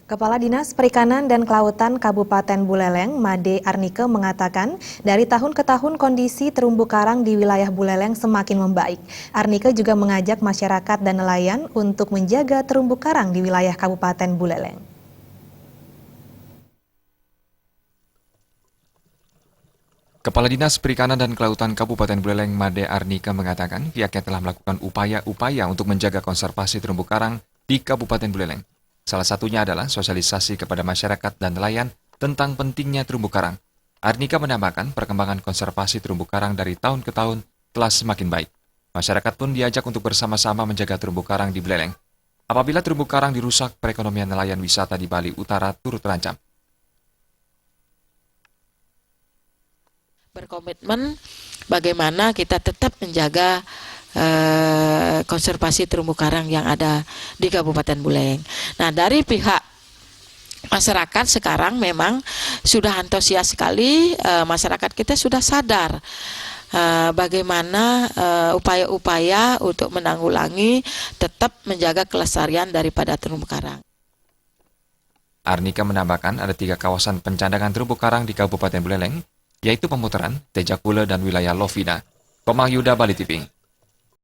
Kepala Dinas Perikanan dan Kelautan Kabupaten Buleleng, Made Arnike mengatakan, dari tahun ke tahun kondisi terumbu karang di wilayah Buleleng semakin membaik. Arnike juga mengajak masyarakat dan nelayan untuk menjaga terumbu karang di wilayah Kabupaten Buleleng. Kepala Dinas Perikanan dan Kelautan Kabupaten Buleleng, Made Arnike mengatakan pihaknya telah melakukan upaya-upaya untuk menjaga konservasi terumbu karang di Kabupaten Buleleng. Salah satunya adalah sosialisasi kepada masyarakat dan nelayan tentang pentingnya terumbu karang. Arnike menambahkan perkembangan konservasi terumbu karang dari tahun ke tahun telah semakin baik. Masyarakat pun diajak untuk bersama-sama menjaga terumbu karang di Buleleng. Apabila terumbu karang dirusak, perekonomian nelayan wisata di Bali Utara turut terancam. Berkomitmen bagaimana kita tetap menjaga konservasi terumbu karang yang ada di Kabupaten Buleleng. Nah, dari pihak masyarakat sekarang memang sudah antusias sekali, masyarakat kita sudah sadar bagaimana upaya-upaya untuk menanggulangi tetap menjaga kelestarian daripada terumbu karang. Arnike menambahkan ada 3 kawasan pencandangan terumbu karang di Kabupaten Buleleng, yaitu Pemutaran, Tejakule, dan wilayah Lovina. Komang Yuda, Bali TV.